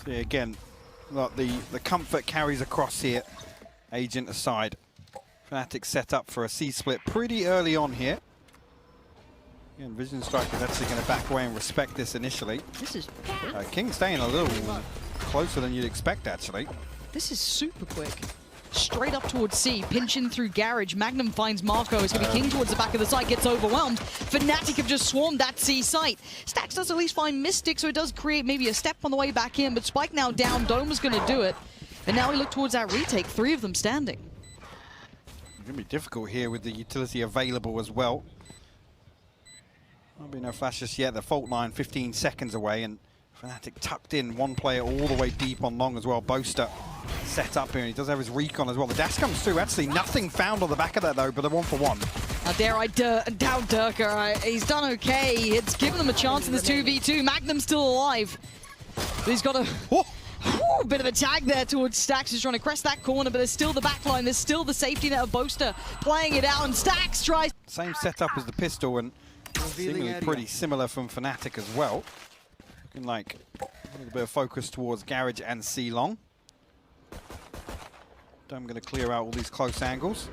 So again, look, the comfort carries across here. Agent aside. FNATIC set up for a C split pretty early on here. Again, Vision Striker's actually going to back away and respect this initially. This is King staying a little closer than you'd expect, actually. This is super quick. Straight up towards C, pinching through Garage. Magnum finds Marco. It's going to be King towards the back of the site, gets overwhelmed. FNATIC have just swarmed that C site. Stax does at least find Mystic, so it does create maybe a step on the way back in, but Spike now down. Doma's going to do it. And now we look towards that retake, 3 of them standing. It's going to be difficult here with the utility available as well. There'll be no flash just yet. The fault line 15 seconds away, and FNATIC tucked in one player all the way deep on long as well. Boaster set up here, and he does have his recon as well. The dash comes through. Actually, nothing found on the back of that, though, but a 1-for-1. How dare I doubt Durka. He's done okay. It's given them a chance in this 2v2. Magnum's still alive. But he's got a bit of a tag there towards Stax, who's trying to crest that corner, but there's still the backline. There's still the safety net of Boaster playing it out, and Stax tries. Same setup as the pistol, and seemingly pretty similar from FNATIC as well. Looking like a little bit of focus towards Garage and C long. I'm going to clear out all these close angles.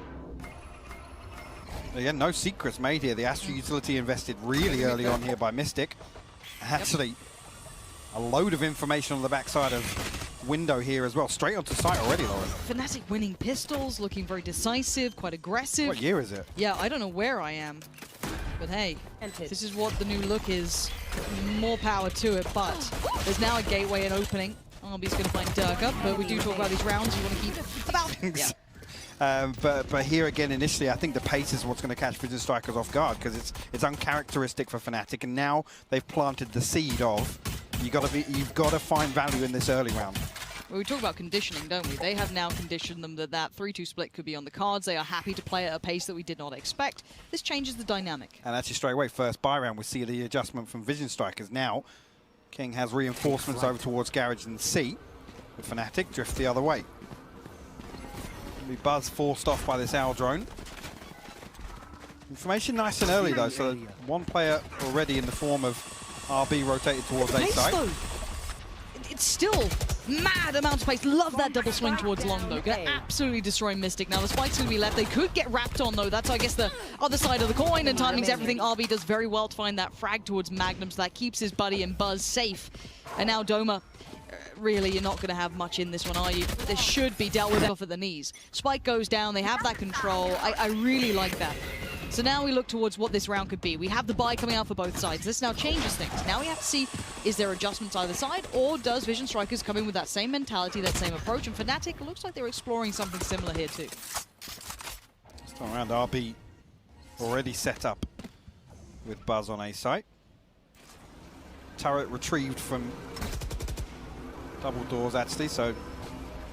Again, no secrets made here. The Astra utility invested really early on here by Mystic. Actually, a load of information on the backside of window here as well. Straight onto site already, Lauren. FNATIC winning pistols, looking very decisive, quite aggressive. What year is it? Yeah, I don't know where I am. But hey, this is what the new look is. More power to it, but there's now a gateway and opening. RB's going to find Durka, but we do talk about these rounds. You want to keep about. Yeah. But here again, initially, I think the pace is what's going to catch Vision Strikers off guard, because it's uncharacteristic for FNATIC, and now they've planted the seed of you've got to find value in this early round. Well, we talk about conditioning, don't we? They have now conditioned them that 3-2 split could be on the cards. They are happy to play at a pace that we did not expect. This changes the dynamic. And actually, straight away, first buy round, we see the adjustment from Vision Strikers. Now, King has reinforcements over towards Garage and C. The FNATIC drift the other way. Be Buzz forced off by this owl drone. Information nice and early, though, so one player already in the form of RB rotated towards A site. It's still mad amounts of pace. Love that double swing towards long, though. Gonna absolutely destroy Mystic. Now the spike's gonna be left. They could get wrapped on, though. That's, I guess, the other side of the coin, and timing's everything. RB does very well to find that frag towards Magnum, so that keeps his buddy and Buzz safe. And now Doma, really, you're not gonna have much in this one, are you? This should be dealt with off at the knees. Spike goes down. They have that control. I really like that. So now we look towards what this round could be. We have the buy coming out for both sides. This now changes things. Now we have to see, is there adjustments either side, or does Vision Strikers come in with that same mentality, that same approach? And FNATIC looks like they're exploring something similar here too. This time around, RB already set up with Buzz on A site. Turret retrieved from double doors, actually, so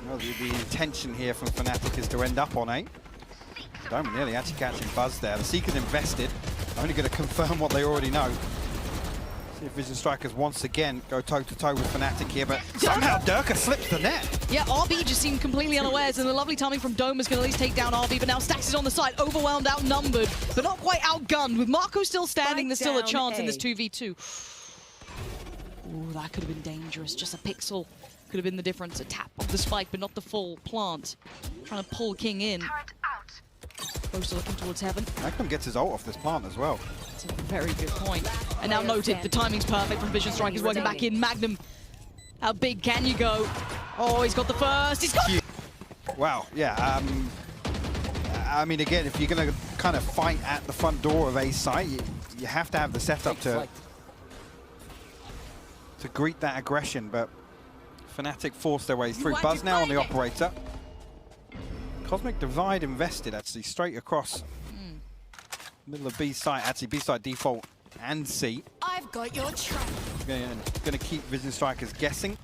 the intention here from FNATIC is to end up on A. Don't nearly actually catching Buzz there. The Seeker's invested. Only going to confirm what they already know. See if Vision Strikers once again go toe-to-toe with FNATIC here, but somehow Durka slips the net. Yeah, RB just seemed completely unawares, and the lovely timing from Dome is going to at least take down RB, but now Stax is on the side, overwhelmed, outnumbered, but not quite outgunned. With Marco still standing, there's still a chance in this 2v2. Ooh, that could have been dangerous. Just a pixel could have been the difference. A tap of the spike, but not the full plant. Trying to pull King in. Boaster looking towards heaven. Magnum gets his ult off this plant as well. That's a very good point. And now noted, the timing's perfect from Vision Strikers working back in. Magnum, how big can you go? Oh, he's got the first. He's got... Wow, yeah. I mean, again, if you're going to kind of fight at the front door of A site, you have to have the setup to greet that aggression, but FNATIC forced their way through. Buzz now on the operator. Cosmic Divide invested, actually, straight across middle of B site, actually B site default and C. I've got your track. Going to keep Vision Strikers guessing.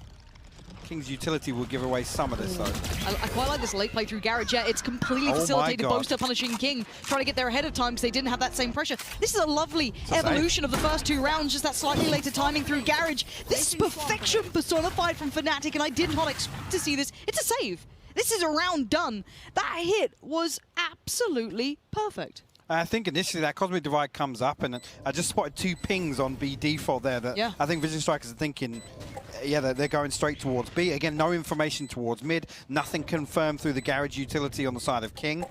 King's utility will give away some of this, though. I quite like this late play through Garage. Yeah, it's completely facilitated Boaster punishing King, trying to get there ahead of time because they didn't have that same pressure. This is a lovely evolution of the first 2 rounds, just that slightly later timing through Garage. This is perfection personified from FNATIC, and I did not expect to see this. It's a save. This is a round done. That hit was absolutely perfect. I think initially that Cosmic Divide comes up, and I just spotted 2 pings on B default there that I think Vision Strikers are thinking, yeah, they're going straight towards B. Again, no information towards mid, nothing confirmed through the garage utility on the side of King.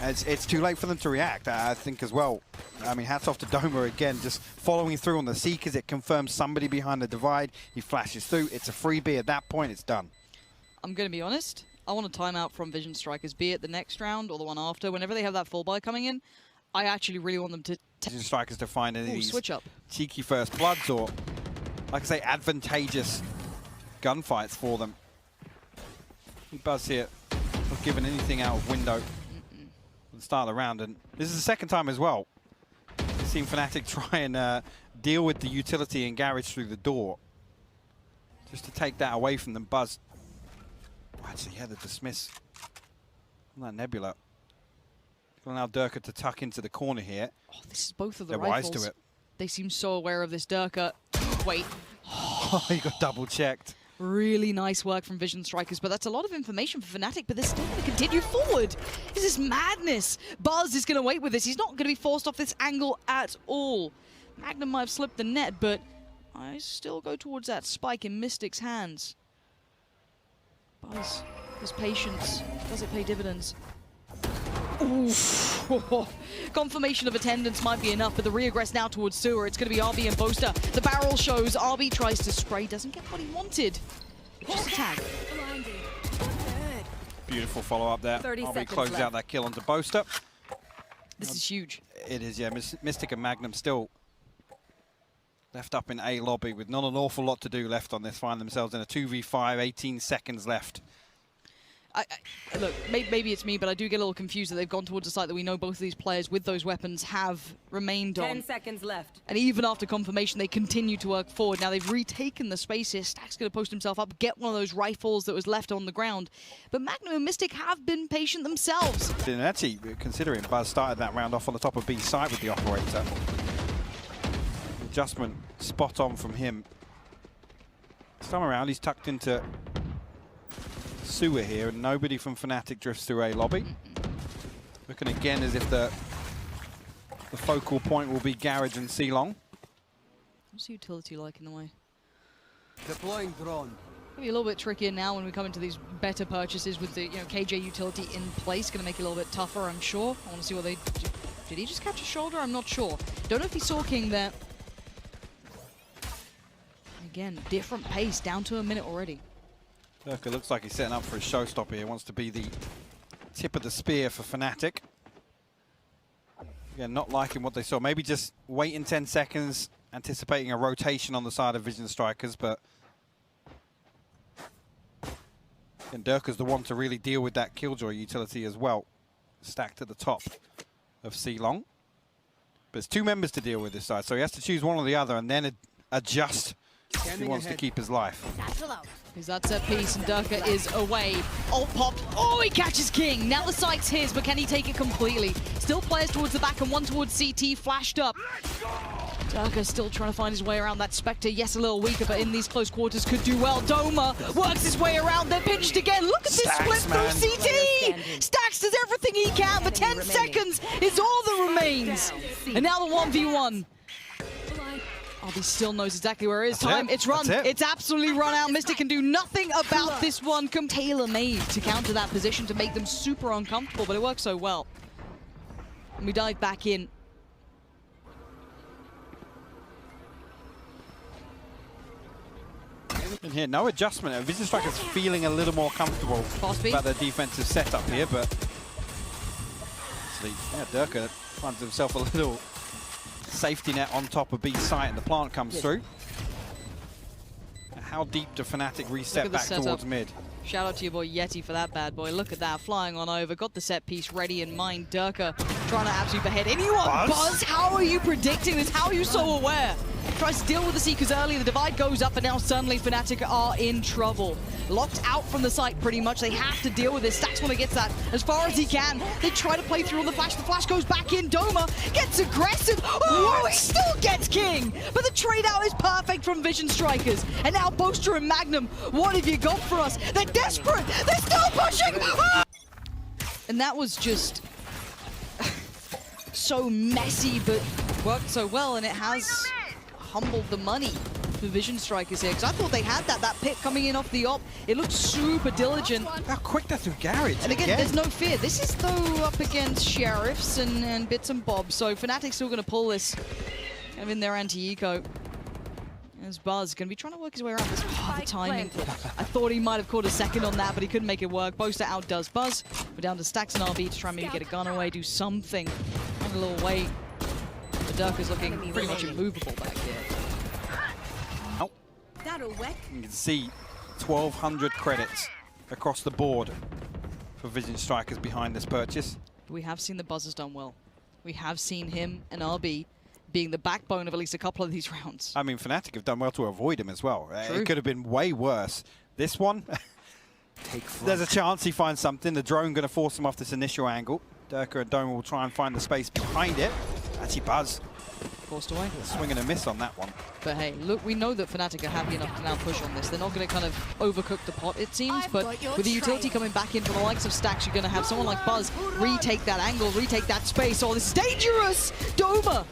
It's too late for them to react, I think, as well. I mean, hats off to Doma again, just following through on the Seekers. It confirms somebody behind the divide. He flashes through. It's a free B at that point. It's done. I'm going to be honest. I want a timeout from Vision Strikers, be it the next round or the one after. Whenever they have that full buy coming in, I actually really want them to... Vision Strikers to find any of these switch up. cheeky first bloods or, like I say, advantageous gunfights for them. Buzz here, not giving anything out of window. Start of the round, and this is the second time as well we've seen FNATIC try and deal with the utility and garage through the door, just to take that away from them. Buzz, actually, yeah, the dismiss on that Nebula. Gonna allow Durka to tuck into the corner here. Oh, this is both of the They're rifles. wise to it. They seem so aware of this Durka. Wait. Oh, he got double checked. Really nice work from Vision Strikers, but that's a lot of information for FNATIC, but they're still going to continue forward. This is madness. Buzz is going to wait with this. He's not going to be forced off this angle at all. Magnum might have slipped the net, but I still go towards that spike in Mystic's hands. Buzz, his patience, does it pay dividends? Oof. Confirmation of attendance might be enough, but the reaggress now towards Sewer. It's going to be RB and Boaster. The barrel shows. RB tries to spray, doesn't get what he wanted. Just a tag. Beautiful follow-up there. RB closes out that kill onto Boaster. This is huge. It is, yeah. Mystic and Magnum still left up in A lobby with not an awful lot to do left on this. Find themselves in a 2v5, 18 seconds left. Look, maybe it's me, but I do get a little confused that they've gone towards a site that we know both of these players with those weapons have remained on. 10 seconds left. And even after confirmation, they continue to work forward. Now they've retaken the space here. Stack's going to post himself up, get one of those rifles that was left on the ground. But Magnum and Mystic have been patient themselves. And actually, considering Buzz started that round off on the top of B side with the operator. Adjustment spot on from him. This time around, he's tucked into Sewer here, and nobody from FNATIC drifts through A lobby. Looking again as if the focal point will be Garage and C-Long. What's the utility like in the way? Deploying drone. Maybe a little bit trickier now when we come into these better purchases with the KJ utility in place. Going to make it a little bit tougher, I'm sure. I want to see what they do. Did he just catch a shoulder? I'm not sure. Don't know if he saw King there. Again, different pace, down to a minute already. Durka looks like he's setting up for a showstopper here. Wants to be the tip of the spear for FNATIC. Again, not liking what they saw. Maybe just waiting 10 seconds, anticipating a rotation on the side of Vision Strikers, but and Durka's the one to really deal with that Killjoy utility as well. Stacked at the top of C-Long. But there's 2 members to deal with this side, so he has to choose one or the other and then adjust if he wants to keep his life. Is that set piece, and Durka is away. Ult popped. Oh, he catches King. Now the site's his, but can he take it completely? Still players towards the back and one towards CT, flashed up. Durka still trying to find his way around that Spectre. Yes, a little weaker, but in these close quarters could do well. Doma works his way around. They're pinched again. Look at this split through CT. Stacks does everything he can, but 10 seconds is all that remains. And now the 1v1. RB still knows exactly where it is. Time, it's run. It's absolutely run out. Mystic can do nothing about this one. Tailor-made to counter that position to make them super uncomfortable, but it works so well. And we dive back in. And here, no adjustment. Vision Strikers feeling a little more comfortable about their defensive setup here, but actually, yeah, Durka finds himself a little safety net on top of B site, and the plant comes through. How deep do FNATIC reset back towards mid? Shout out to your boy Yeti for that bad boy. Look at that, flying on over. Got the set piece ready in mind. Durka trying to absolutely behead anyone. Buzz, how are you predicting this? How are you so aware? Tries to deal with the Seekers early. The divide goes up, and now suddenly FNATIC are in trouble. Locked out from the site pretty much. They have to deal with this. Stax want to get that as far as he can. They try to play through on the flash. The flash goes back in. Doma gets aggressive. Oh, he still gets King. But the trade out is perfect from Vision Strikers. And now Boaster and Magnum, what have you got for us? They're desperate. They're still pushing. Oh! And that was just so messy, but worked so well, and it has humbled the money for Vision Strikers here. Because I thought they had that pick coming in off the op. It looked super diligent. How quick they're through garage. And again, there's no fear. This is though up against Sheriffs and bits and bobs. So FNATIC's still going to pull this kind of in their anti-eco. There's Buzz going to be trying to work his way around this. The timing. I thought he might have caught a second on that, but he couldn't make it work. Boaster outdoes Buzz. We're down to Stacks and RB to try and maybe get a gun away, do something. Find a little way. The Dirk is looking pretty much immovable back here. Oh. You can see 1,200 credits across the board for Vision Strikers behind this purchase. We have seen the Buzzers done well. We have seen him and RB being the backbone of at least a couple of these rounds. I mean, FNATIC have done well to avoid him as well. True. It could have been way worse. This one, there's a chance he finds something. The drone going to force him off this initial angle. Durka and Dome will try and find the space behind it. Actually, Buzz Forced away. swing and a miss on that one. But hey, look, we know that FNATIC are happy enough to now push on this. They're not going to kind of overcook the pot, it seems, but with the utility coming back in from the likes of Stacks, you're going to have someone like Buzz retake that angle, retake that space. Oh, this is dangerous! Doma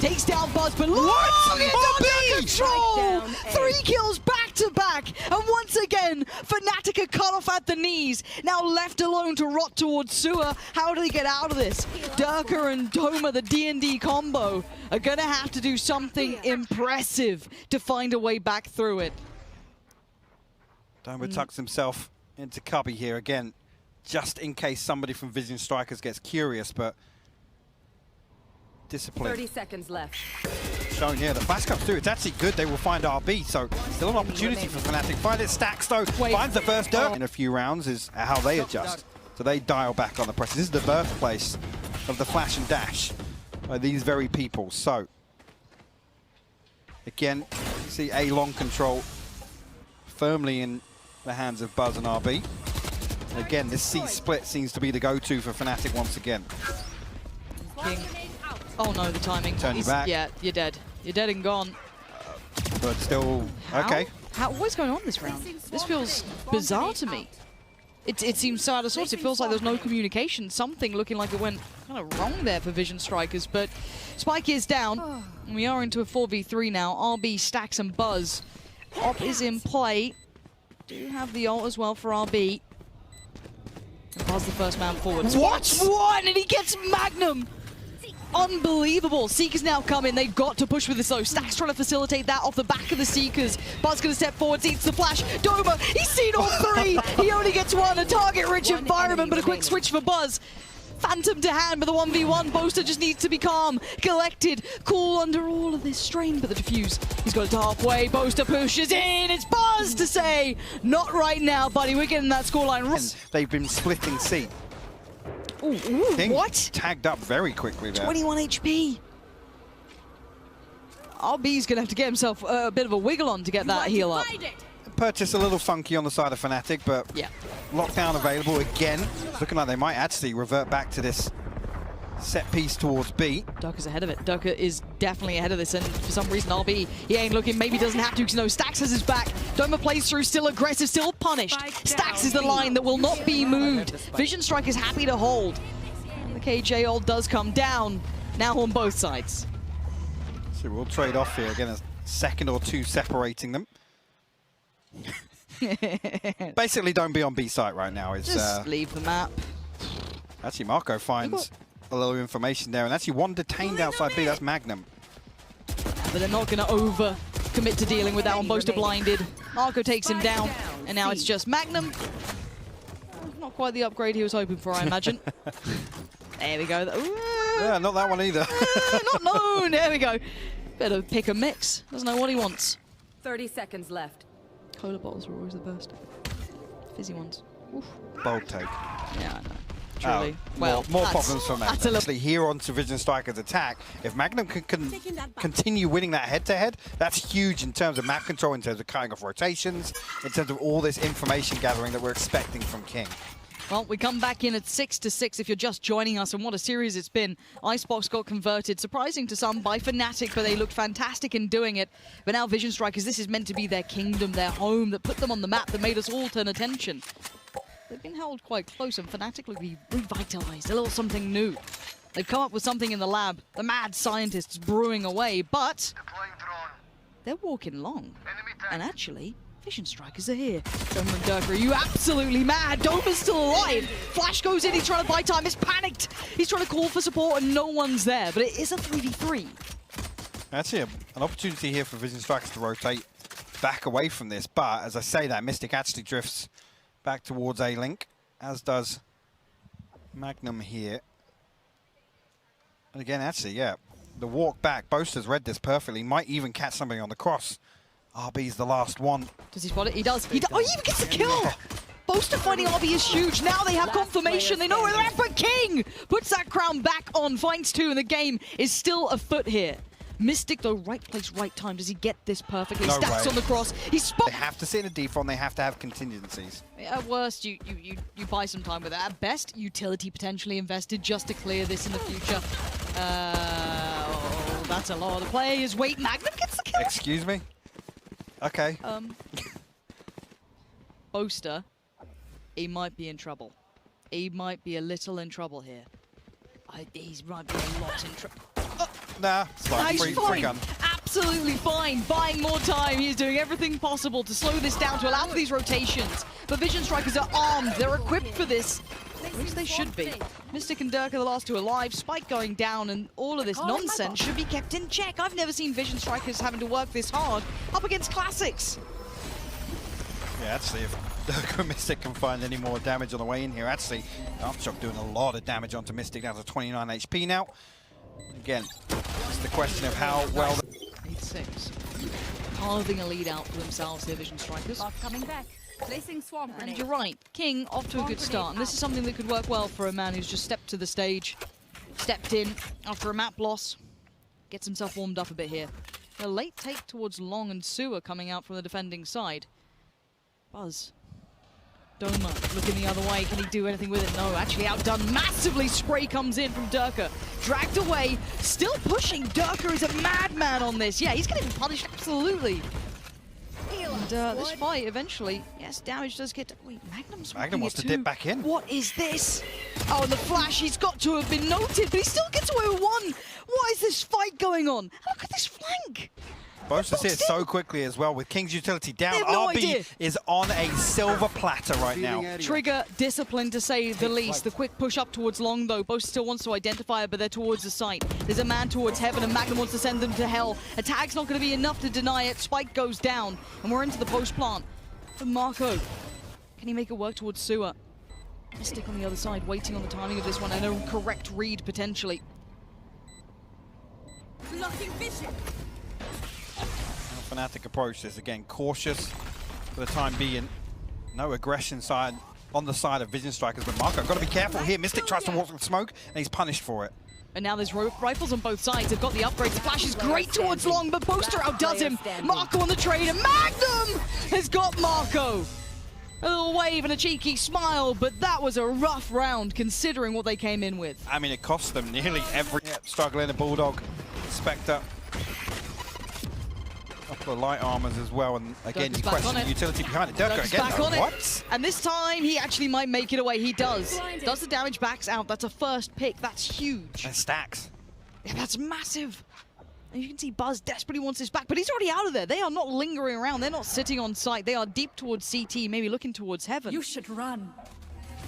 takes down Buzz, but look at control! 3 kills back to back, and once again, FNATIC are cut off at the knees. Now left alone to rot towards sewer. How do they get out of this? Durka and Doma, the D&D combo, are gonna have to do something impressive to find a way back through it. Doma tucks himself into cubby here again, just in case somebody from Vision Strikers gets curious, but discipline. 30 seconds left. Shown here, the flash comes through. It's actually good. They will find RB, so still an opportunity for FNATIC. Find it, Stacks though. Finds the first Dirk. In a few rounds is how they adjust. So they dial back on the pressure. This is the birthplace of the flash and dash by these very people. So again, you see a long control firmly in the hands of Buzz and RB. And again, this C split seems to be the go-to for FNATIC once again. King. Oh no, the timing. Turn you back. Yeah, you're dead. You're dead and gone. But still, okay. What's going on this round? This feels bizarre to me. It seems so out of sorts. It feels like there's no communication. Something looking like it went kind of wrong there for Vision Strikers. But Spike is down. And we are into a 4v3 now. RB, Stacks, and Buzz. Op is in play. Do have the ult as well for RB. And Buzz the first man forward. What? What? And he gets Magnum! Unbelievable. Seekers now come in. They've got to push with this though. Stacks trying to facilitate that off the back of the Seekers. Buzz going to step forward, sees the flash. Doma, he's seen all 3. He only gets 1. A target-rich environment, but a quick switch for Buzz. Phantom to hand, but the 1v1. Boaster just needs to be calm, collected, cool under all of this strain. But the defuse, he's got it to halfway. Boaster pushes in. It's Buzz to say, not right now, buddy. We're getting that scoreline. And they've been splitting C. Ooh, King what? tagged up very quickly there. 21 HP. RB's going to have to get himself a bit of a wiggle on to get that heal up. Purchase a little funky on the side of FNATIC, but Yeah. lockdown available again. It's looking like they might actually revert back to this set piece towards B. Durka's ahead of it. Durka is definitely ahead of this, and for some reason RB, he ain't looking, maybe doesn't have to, because no, Stacks has his back. Doma plays through, still aggressive, still punished. Stacks is the line that will not be moved. Vision Strike is happy to hold. And the KJ ult does come down, now on both sides. So we'll trade off here. Again, a second or 2 separating them. Basically, don't be on B site right now. It's, Just leave the map. actually, Marco finds a little information there, and actually 1 detained outside B. That's Magnum. But they're not going to over-commit to dealing with that one. Boaster blinded. Marco takes him down, and now it's just Magnum. Not quite the upgrade he was hoping for, I imagine. There we go. Yeah, not that one either. Not known. There we go. Better pick a mix. Doesn't know what he wants. 30 seconds left. Cola bottles were always the best. Fizzy ones. Oof. Bold take. Yeah, I know. Truly. Well, more that's- problems for that's a Magnum. little. Actually, here on to Vision Strikers attack, if Magnum can continue winning that head-to-head, that's huge in terms of map control, in terms of cutting off rotations, in terms of all this information gathering that we're expecting from King. Well, we come back in at 6-6 if you're just joining us, and what a series it's been. Icebox got converted, surprising to some, by FNATIC, but they looked fantastic in doing it. But now Vision Strikers, this is meant to be their kingdom, their home, that put them on the map, that made us all turn attention. They've been held quite close, and FNATIC will be revitalized, a little something new. They've come up with something in the lab. The mad scientists brewing away, but they're walking long. And actually, Vision Strikers are here. Doma and Durka, are you absolutely mad? Doma's still alive. Flash goes in, he's trying to buy time, he's panicked. He's trying to call for support and no one's there, but it is a 3v3. Actually, an opportunity here for Vision Strikers to rotate back away from this, but as I say that, Mystic actually drifts back towards A-Link, as does Magnum here. And again, actually, yeah, the walk back, Boaster's read this perfectly, might even catch somebody on the cross. RB's the last one. Does he spot it? He does. Oh, he even gets the kill! Boaster finding RB is huge. Now they have confirmation. They know where they're at, but King puts that crown back on, finds 2, and the game is still afoot here. Mystic, though, right place, right time. Does he get this perfectly? No Stacks way. on the cross. He spots. They have to sit in a default, they have to have contingencies. At worst, you buy some time with it. At best, utility potentially invested just to clear this in the future. Oh, that's a lot of the players. Wait, Magnum gets the kill. Excuse me? Okay. Boaster, he might be in trouble. He might be a little in trouble here. He might be a lot in trouble. Nah, it's fine. He's Free gun. Absolutely fine. Buying more time. He's doing everything possible to slow this down, to allow for these rotations. But Vision Strikers are armed. They're equipped for this. At least they should be. Mystic and Durka, the last 2 alive. Spike going down, and all of this nonsense should be kept in check. I've never seen Vision Strikers having to work this hard up against Classics. Yeah, actually, if Durka and Mystic can find any more damage on the way in here, actually, Aftershock doing a lot of damage onto Mystic, down to 29 HP now. Again, it's the question of how well... 8-6. Carving a lead out for themselves here, Vision Strikers. Bot coming back. Placing swarm And grenade. you're right, King off to a good start, and this is something that could work well for a man who's just stepped to the stage, stepped in after a map loss, gets himself warmed up a bit here. A late take towards Long and Sewer coming out from the defending side. Buzz. Doma looking the other way. Can he do anything with it? No, actually outdone massively. Spray comes in from Durka. Dragged away. Still pushing. Durka is a madman on this. Yeah, he's getting punished, absolutely. And this fight eventually, yes, damage does get... Wait, Magnum wants to dip back in. What is this? Oh, and the flash, he's got to have been noted, but he still gets away with 1. What is this fight going on? Look at this flank. Boaster's here so quickly as well with King's utility down. They have no RB idea. is on a silver platter right now. Trigger discipline, to say the least. The quick push up towards Long, though. Boaster still wants to identify it, but they're towards the site. There's a man towards heaven, and Magnum wants to send them to hell. A tag's not going to be enough to deny it. Spike goes down, and we're into the post plant. But Marco, can he make it work towards Sewer? Mystic on the other side, waiting on the timing of this one, and a correct read, potentially. Blocking vision. FNATIC approach this again, cautious for the time being. No aggression side on the side of Vision Strikers, but Marco, got to be careful here. Mystic tries to walk through smoke, and he's punished for it. And now there's rifles on both sides. They've got the upgrades. The flash is great towards Long, but Boaster outdoes him. Marco on the trade, and Magnum has got Marco. A little wave and a cheeky smile, but that was a rough round considering what they came in with. I mean, it cost them nearly every struggling. A Bulldog, Spectre. Couple of light armors as well, and again, Durka's you back question on the it. utility behind it. Durka Durka's again, back though. on it. What? And this time, he actually might make it away. He does. Does the damage, backs out. That's a first pick. That's huge. And stacks. Yeah, that's massive. And you can see Buzz desperately wants this back, but he's already out of there. They are not lingering around. They're not sitting on site. They are deep towards CT, maybe looking towards heaven. You should run.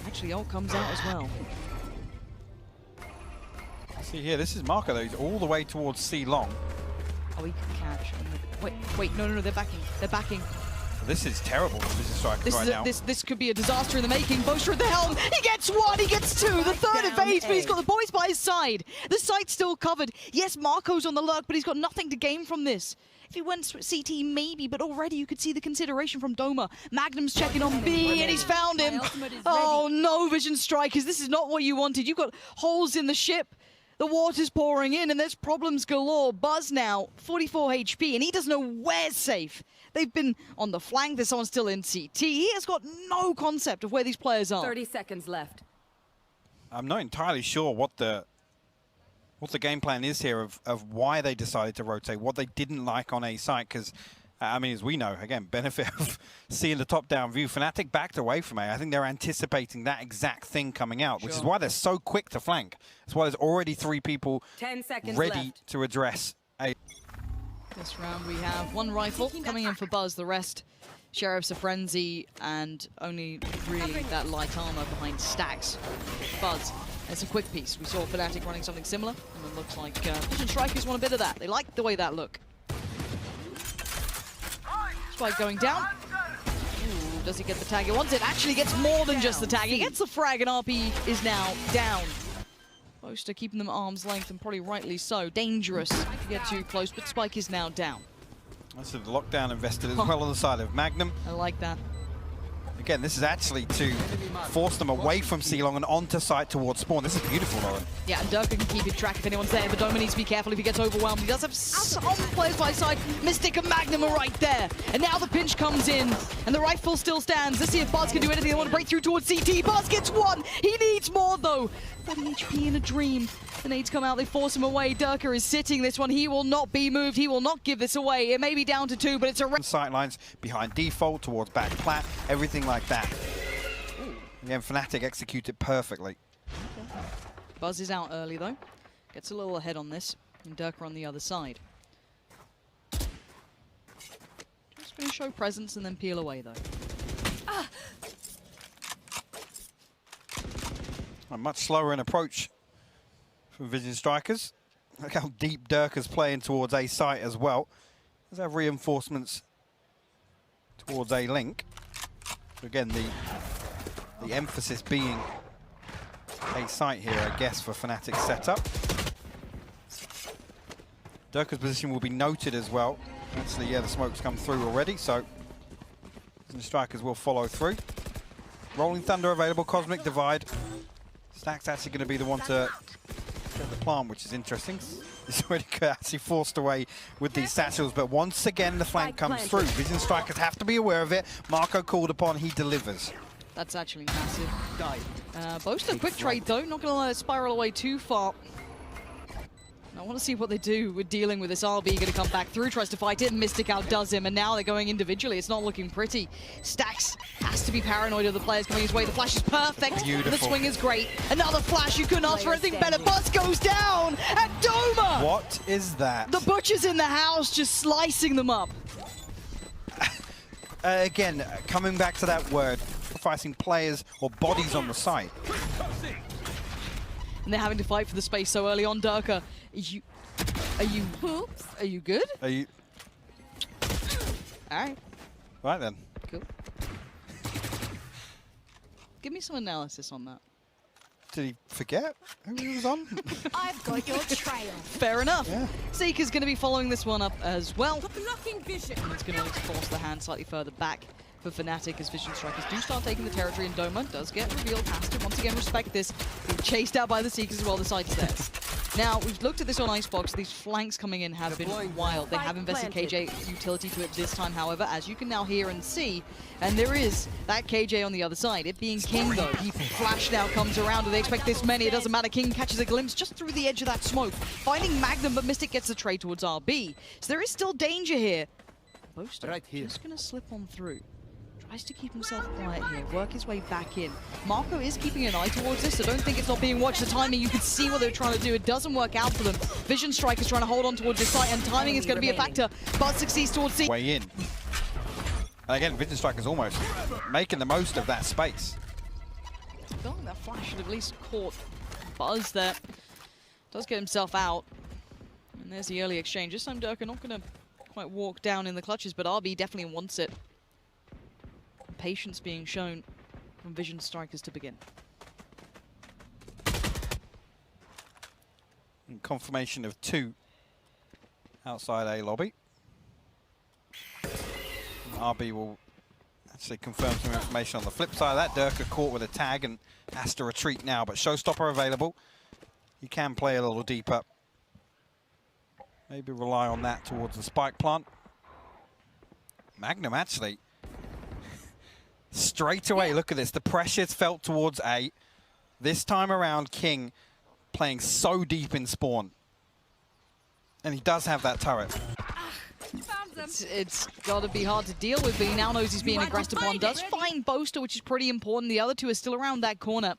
Actually, ult comes out as well. See here, this is Marco, though. He's all the way towards C long. Oh, he can catch. Wait, no, they're backing. They're backing. This is terrible for Vision Strikers right now. This could be a disaster in the making. Boaster at the helm. He gets 1, he gets 2. The third evades, but he's got the boys by his side. The site's still covered. Yes, Marco's on the lurk, but he's got nothing to gain from this. If he went CT, maybe, but already you could see the consideration from Doma. Magnum's checking on B, and he's found him. Oh, no, Vision Strikers. This is not what you wanted. You've got holes in the ship. The water's pouring in, and there's problems galore. Buzz now, 44 HP, and he doesn't know where's safe. They've been on the flank. There's someone still in CT. He has got no concept of where these players are. 30 seconds left. I'm not entirely sure what the game plan is here of why they decided to rotate, what they didn't like on A site, because I mean, as we know, again, benefit of seeing the top-down view. FNATIC backed away from A. I think they're anticipating that exact thing coming out, which is why they're so quick to flank. That's why there's already 3 people 10 seconds ready left. to address A. This round we have 1 rifle coming in for Buzz, the rest Sheriff's a Frenzy, and only really that light armor behind Stacks. Buzz, it's a quick piece. We saw FNATIC running something similar, and it looks like Vision Strikers want a bit of that. They like the way that look. Spike going down. Ooh, does he get the tag? He wants it. Actually gets more than just the tag. He gets the frag, and RP is now down. Boaster keeping them at arm's length, and probably rightly so. Dangerous if you get too close, but Spike is now down. That's the lockdown invested as well on the side of Magnum. I like that. Again, this is actually to force them away from C-Long and onto site towards spawn. This is beautiful, Lauren. Yeah, and Durka can keep it track if anyone's there, but Doma needs to be careful if he gets overwhelmed. He does have some players by his side. Mystic and Magnum are right there. And now the pinch comes in, and the rifle still stands. Let's see if Buzz can do anything. They want to break through towards CT. Buzz gets 1. He needs more, though. 40 HP in a dream. The nades come out, they force him away. Durka is sitting this one. He will not be moved. He will not give this away. It may be down to 2, but it's a... Sightlines behind default, towards back plat, everything like that. Again, FNATIC executed perfectly. Buzz is out early, though. Gets a little ahead on this. And Durka on the other side. Just going to show presence and then peel away, though. A much slower in approach from Vision Strikers. Look how deep Durka's playing towards A site as well. Does have reinforcements towards A link. Again, the emphasis being A site here, I guess, for FNATIC setup. Durka's position will be noted as well. Actually, yeah, the smoke's come through already, so Vision Strikers will follow through. Rolling Thunder available, Cosmic Divide. Stack's actually going to be the one to get the plant, which is interesting. He's already actually forced away with these satchels, but once again the flank comes through. Vision Strikers have to be aware of it. Marco called upon, he delivers. That's actually massive. Boaster quick trade though, not going to let it spiral away too far. I want to see what they do with dealing with this. RB going to come back through, tries to fight it, and Mystic outdoes him, and now they're going individually. It's not looking pretty. Stacks has to be paranoid of the players coming his way. The flash is perfect. Beautiful. The swing is great. Another flash, you couldn't ask for anything better. Buzz goes down, and Doma! What is that? The butcher's in the house, just slicing them up. Again, coming back to that word, sacrificing players or bodies on the site. And they're having to fight for the space so early on. Durka, are you good? Are you... All right. Right then. Cool. Give me some analysis on that. Did he forget who he was on? I've got your trail. Fair enough. Yeah. Seeker's going to be following this one up as well. Blocking vision. It's going to force the hand slightly further back for FNATIC as Vision Strikers do start taking the territory, and Doma does get revealed. Has to once again respect this. Being chased out by the Seekers as well, the side stairs. Now, we've looked at this on Icebox. These flanks coming in have been wild. They have invested KJ utility to it this time, however, as you can now hear and see. And there is that KJ on the other side. It being King, though. He flash now comes around, and they expect this many. It doesn't matter. King catches a glimpse just through the edge of that smoke. Finding Magnum, but Mystic gets the trade towards RB. So there is still danger here. Boaster Right here. just going to slip on through. Tries to keep himself quiet here, work his way back in. Marco is keeping an eye towards this, so don't think it's not being watched. The timing, you can see what they're trying to do. It doesn't work out for them. Vision Strike is trying to hold on towards his site, and timing is going to be a factor. But succeeds towards C. Way in. And again, Vision Strike is almost making the most of that space. I feel like that flash should have at least caught Buzz there. Does get himself out. And there's the early exchange. This time Durka not going to quite walk down in the clutches, but RB definitely wants it. Patience being shown from Vision Strikers to begin. And confirmation of 2 outside A lobby. And RB will actually confirm some information on the flip side of that. Durka caught with a tag and has to retreat now, but Showstopper available. You can play a little deeper. Maybe rely on that towards the spike plant. Magnum actually straight away, look at this. The pressure's felt towards A. This time around, King playing so deep in spawn. And he does have that turret. Found It's got to be hard to deal with, but he now knows he's being aggressed upon. Does find Boaster, which is pretty important. The other two are still around that corner.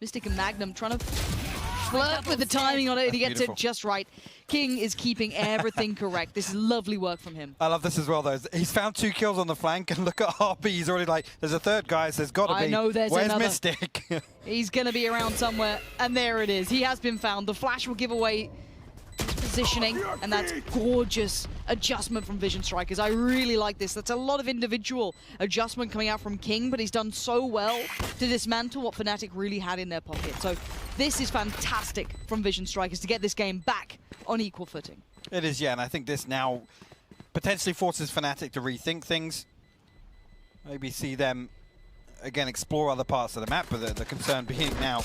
Mystic and Magnum trying to flirt with the timing on it, and he gets it just right. King is keeping everything correct. This is lovely work from him. I love this as well, though. He's found 2 kills on the flank, and look at RB. He's already like, there's a third guy, so there's got to be. I know there's Where's another. Mystic? He's going to be around somewhere, and there it is. He has been found. The flash will give away his positioning, and that's gorgeous adjustment from Vision Strikers. I really like this. That's a lot of individual adjustment coming out from King, but he's done so well to dismantle what FNATIC really had in their pocket. So this is fantastic from Vision Strikers to get this game back on equal footing. It is, yeah, and I think this now potentially forces FNATIC to rethink things. Maybe see them, again, explore other parts of the map, but the concern being now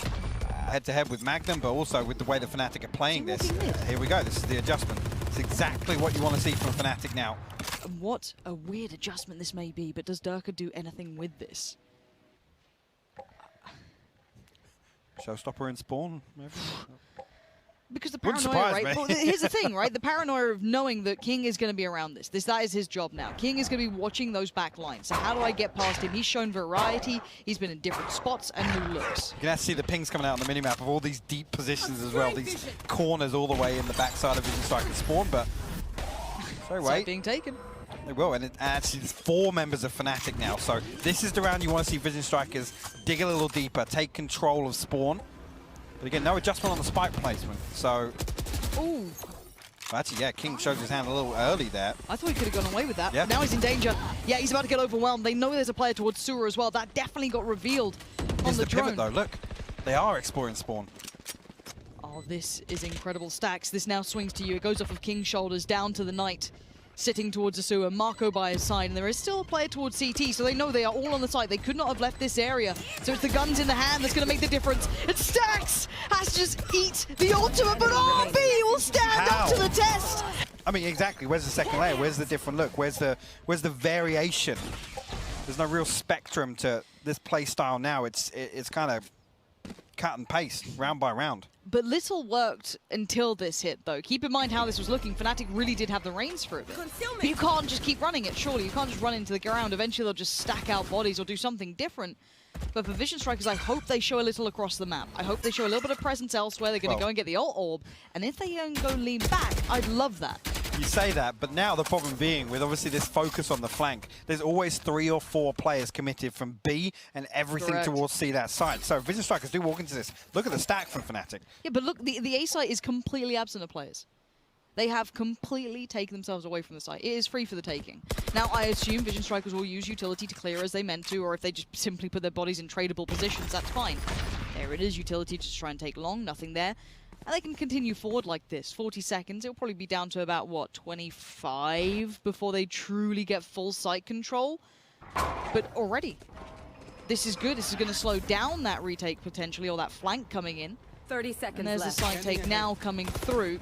head-to-head with Magnum, but also with the way the FNATIC are playing this. Here we go, this is the adjustment. It's exactly what you want to see from FNATIC now. And what a weird adjustment this may be, but does Durka do anything with this? Showstopper in spawn, maybe? Because the Wouldn't paranoia, surprise right? me. Well, here's the thing, right? The paranoia of knowing that King is going to be around this. That is his job now. King is going to be watching those back lines. So how do I get past him? He's shown variety. He's been in different spots and new looks. You can actually see the pings coming out on the minimap of all these deep positions as well. These corners all the way in the backside of Vision Strikers spawn, but so Site wait. being taken. They will, and actually there's 4 members of FNATIC now. So this is the round you want to see Vision Strikers dig a little deeper, take control of spawn. But again, no adjustment on the spike placement. So, Ooh. actually, yeah, King showed his hand a little early there. I thought he could have gone away with that. Yeah. Now he's in danger. Yeah, he's about to get overwhelmed. They know there's a player towards Sewer as well. That definitely got revealed on Here's the the drone. pivot, though. Look, they are exploring spawn. Oh, this is incredible. Stacks, this now swings to you. It goes off of King's shoulders down to the Knight, sitting towards the sewer. Marco by his side, and there is still a player towards CT, so they know they are all on the site. They could not have left this area. So it's the guns in the hand that's going to make the difference. And Stacks has to just eat the ultimate, but RB will stand up to the test. I mean, exactly. Where's the second layer? Where's the different look? Where's the variation? There's no real spectrum to this play style now. It's kind of cut and paste, round by round. But little worked until this hit, though. Keep in mind how this was looking. FNATIC really did have the reins for a bit. But you can't just keep running it, surely. You can't just run into the ground. Eventually, they'll just stack out bodies or do something different. But for Vision Strikers, I hope they show a little across the map. I hope they show a little bit of presence elsewhere. They're going to go and get the ult orb. And if they go lean back, I'd love that. You say that, but now the problem being with obviously this focus on the flank, there's always 3 or 4 players committed from B and everything Correct. towards C that side. So Vision Strikers do walk into this. Look at the stack from FNATIC. Yeah, but look, the A site is completely absent of players. They have completely taken themselves away from the site. It is free for the taking. Now, I assume Vision Strikers will use utility to clear as they meant to, or if they just simply put their bodies in tradable positions, that's fine. There it is, utility to try and take long, nothing there. And they can continue forward like this. 40 seconds, it'll probably be down to about, what, 25 before they truly get full site control. But already, this is good. This is going to slow down that retake potentially, or that flank coming in. 30 seconds And there's left. the side take now coming through,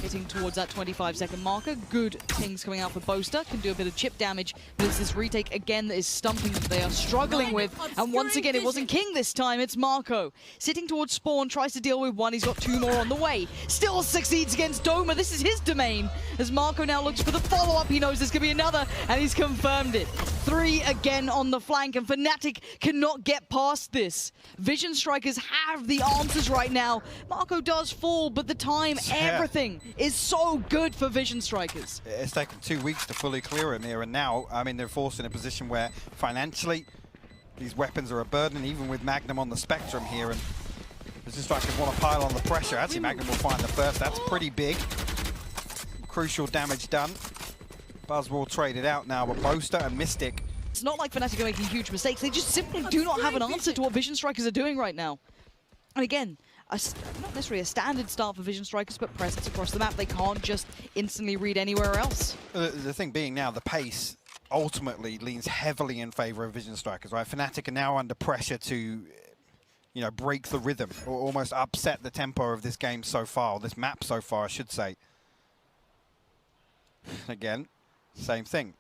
hitting towards that 25-second marker. Good pings coming out for Boaster, can do a bit of chip damage, but it's this retake again that is stumping them. They are struggling with, and once again, it wasn't King this time, it's Marco. Sitting towards spawn, tries to deal with one, he's got 2 more on the way. Still succeeds against Doma, this is his domain. As Marco now looks for the follow-up, he knows there's gonna be another, and he's confirmed it. 3 again on the flank, and FNATIC cannot get past this. Vision Strikers have the answers right now. Marco does fall, but the time, everything is so good for Vision Strikers. It's taken 2 weeks to fully clear him here, and now, I mean, they're forced in a position where financially these weapons are a burden, even with Magnum on the spectrum here, and Vision Strikers want to pile on the pressure. Actually, Magnum will find the first. That's pretty big. Crucial damage done. Buzz will trade it out now, but Boaster and Mystic. It's not like FNATIC are making huge mistakes. They just simply do not have an answer to what Vision Strikers are doing right now. And again, not necessarily a standard start for Vision Strikers, but presence across the map. They can't just instantly read anywhere else. The thing being now, the pace ultimately leans heavily in favor of Vision Strikers, right? FNATIC are now under pressure to, you know, break the rhythm or almost upset the tempo of this game so far, or this map so far, I should say. Again, same thing.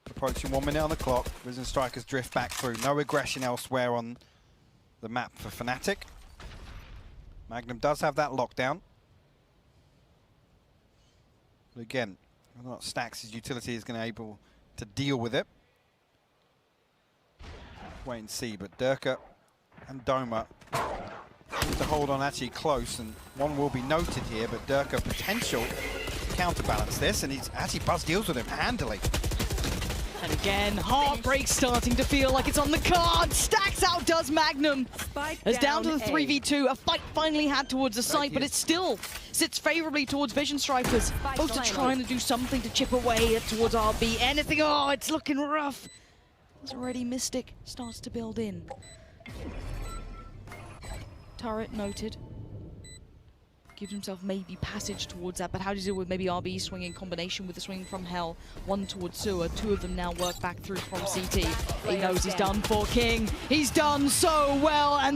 Approaching 1 minute on the clock. Vision Strikers drift back through. No aggression elsewhere on the map for FNATIC. Magnum does have that lockdown. But again, Whether or not Stax' utility is going to be able to deal with it. Wait and see, but Durka and Doma need to hold on actually close, and one will be noted here, but Durka potential to counterbalance this, and he's actually Buzz deals with him handily. And again, Heartbreak starting to feel like it's on the card. Stacks outdoes Magnum. Spike It's down to the A. 3v2. A fight finally had towards the site, but it still sits favorably towards Vision Strikers. Both are trying to do something to chip away towards RB. Anything, oh, it's looking rough. As already Mystic starts to build in. Turret noted. Gives himself maybe passage towards that, but how do you deal with maybe RB swing in combination with the swing from Hell? One towards Sewer, two of them now work back through from CT. He knows he's done for King. He's done so well, and